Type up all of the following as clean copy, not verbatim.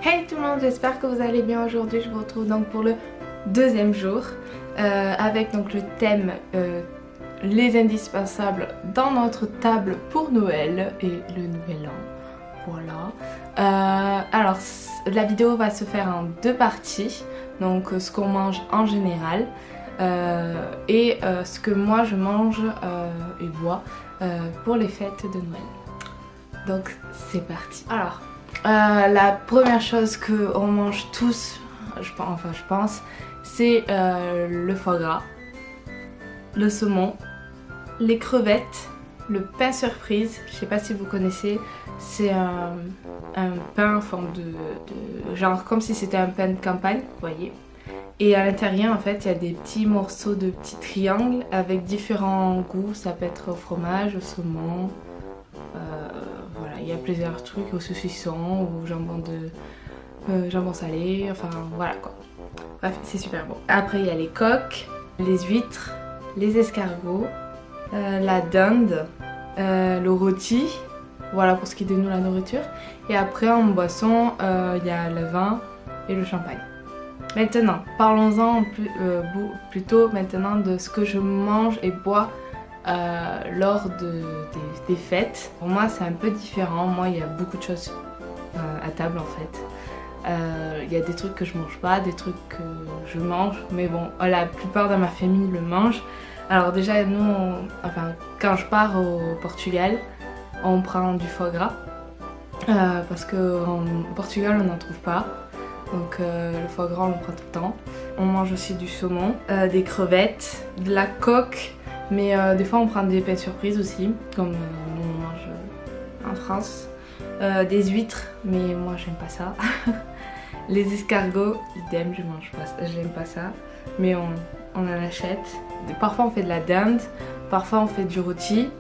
Hey tout le monde, j'espère que vous allez bien. Aujourd'hui je vous retrouve donc pour le deuxième jour avec donc le thème les indispensables dans notre table pour Noël et le nouvel an. Voilà. Alors la vidéo va se faire en deux parties, donc ce qu'on mange en général et ce que moi je mange et bois pour les fêtes de Noël. Donc c'est parti. Alors la première chose qu'on mange tous, je pense, c'est le foie gras, le saumon, les crevettes, le pain surprise. Je sais pas si vous connaissez, c'est un pain en forme de genre comme si c'était un pain de campagne, vous voyez. Et à l'intérieur en fait il y a des petits morceaux de petits triangles avec différents goûts. Ça peut être au fromage, au saumon. Voilà, il y a plusieurs trucs, au saucisson, au jambon salé, enfin voilà quoi. Bref, c'est super bon. Après il y a les coques, les huîtres, les escargots, la dinde, le rôti, voilà pour ce qui est de nous la nourriture. Et après en boisson, il y a le vin et le champagne. Maintenant, parlons-en plutôt maintenant de ce que je mange et bois lors des fêtes. Pour moi c'est un peu différent. Moi il y a beaucoup de choses à table en fait. Il y a des trucs que je mange pas, des trucs que je mange, mais bon, la plupart de ma famille le mange. Alors déjà nous, quand je pars au Portugal, on prend du foie gras parce qu'au Portugal on n'en trouve pas. Donc le foie gras on le prend tout le temps. On mange aussi du saumon, des crevettes, de la coque. Mais des fois on prend des pains surprises aussi, comme nous on mange en France. Des huîtres, mais moi j'aime pas ça. Les escargots, idem, j'aime pas ça. Mais on en achète. Parfois on fait de la dinde, parfois on fait du rôti,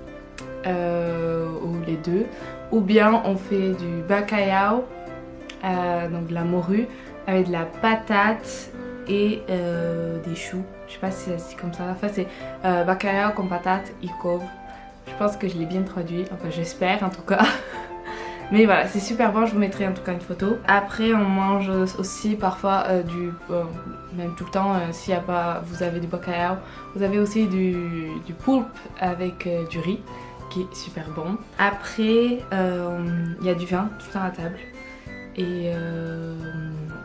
ou les deux. Ou bien on fait du bacalhau, donc de la morue, avec de la patate et des choux. Je sais pas si c'est comme ça. Enfin c'est bacalhau com patate e couve. Je pense que je l'ai bien traduit, enfin j'espère en tout cas. Mais voilà, c'est super bon, je vous mettrai en tout cas une photo. Après on mange aussi parfois même tout le temps, s'il y a pas, vous avez du bacalhau, vous avez aussi du poulpe avec du riz qui est super bon. Après il y a du vin tout le temps à table. Et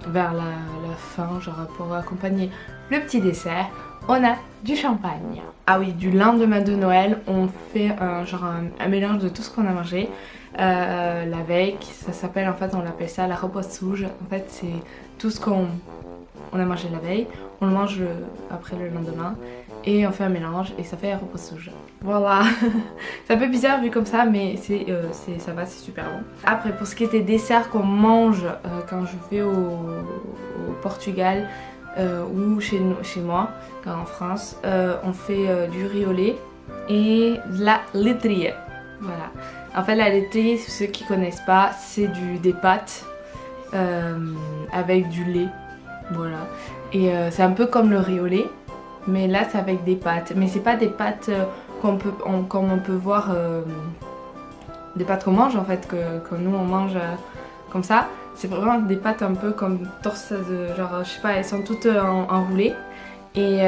vers la fin, genre pour accompagner le petit dessert, on a du champagne. Ah oui, du lendemain de Noël, on fait un mélange de tout ce qu'on a mangé la veille. Ça s'appelle, en fait, on l'appelle ça la repose souge. En fait, c'est tout ce qu'on a mangé la veille, on le mange après le lendemain et on fait un mélange et ça fait la repose souge. Voilà. C'est un peu bizarre vu comme ça, mais ça va, c'est super bon. Après, pour ce qui est des desserts qu'on mange quand je vais au Portugal ou chez moi, en France, on fait du riz au lait et de la laiterie. Voilà. En fait, la laiterie, ceux qui connaissent pas, c'est des pâtes avec du lait. Voilà. Et c'est un peu comme le riz au lait, mais là c'est avec des pâtes. Mais c'est pas des pâtes comme on peut voir, des pâtes qu'on mange en fait, que nous on mange comme ça. C'est vraiment des pâtes un peu comme genre je sais pas, elles sont toutes enroulées. Et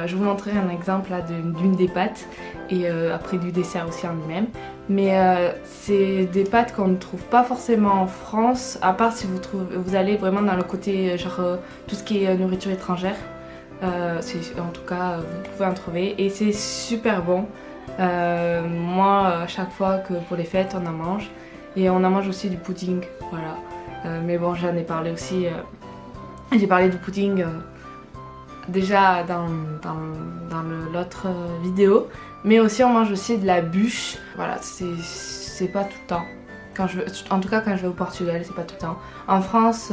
je vous montrerai un exemple là d'une des pâtes et après du dessert aussi en lui-même. Mais c'est des pâtes qu'on ne trouve pas forcément en France, à part si vous allez vraiment dans le côté genre tout ce qui est nourriture étrangère. En tout cas vous pouvez en trouver et c'est super bon. Moi à chaque fois que pour les fêtes on en mange et on en mange aussi du pudding, voilà. Mais bon, j'en ai parlé aussi, j'ai parlé du pudding déjà dans l'autre vidéo, mais aussi on mange aussi de la bûche. Voilà, c'est pas tout le temps. En tout cas quand je vais au Portugal, c'est pas tout le temps. En France,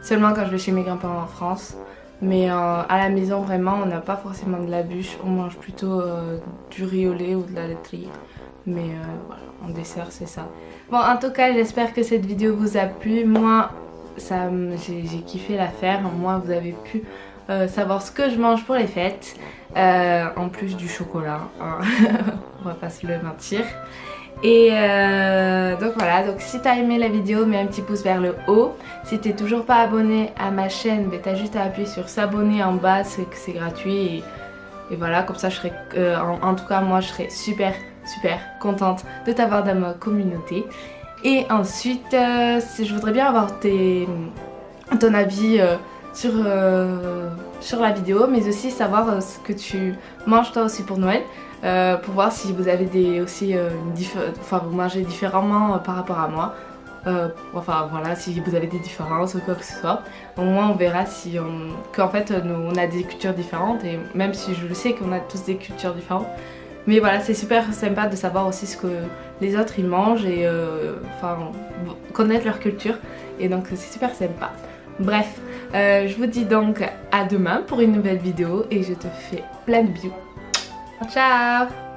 seulement quand je vais chez mes grands-parents en France. Mais à la maison vraiment on n'a pas forcément de la bûche, on mange plutôt du riz au lait ou de la laiterie. Mais voilà, en dessert c'est ça. Bon, en tout cas j'espère que cette vidéo vous a plu. Moi j'ai kiffé la faire, au moins vous avez pu savoir ce que je mange pour les fêtes, en plus du chocolat, hein. On va pas se le mentir. Et donc voilà, donc si t'as aimé la vidéo, mets un petit pouce vers le haut. Si t'es toujours pas abonné à ma chaîne, ben t'as juste à appuyer sur s'abonner en bas, c'est gratuit. Et voilà, comme ça je serai, en tout cas moi je serai super contente de t'avoir dans ma communauté. Et ensuite, je voudrais bien avoir ton avis sur la vidéo, mais aussi savoir ce que tu manges toi aussi pour Noël. Pour voir si vous avez vous mangez différemment par rapport à moi. Enfin voilà, si vous avez des différences ou quoi que ce soit. Au moins on verra si qu'en fait nous on a des cultures différentes, et même si je le sais qu'on a tous des cultures différentes. Mais voilà, c'est super sympa de savoir aussi ce que les autres ils mangent et connaître leur culture. Et donc c'est super sympa. Bref, je vous dis donc à demain pour une nouvelle vidéo et je te fais plein de bisous. Ciao!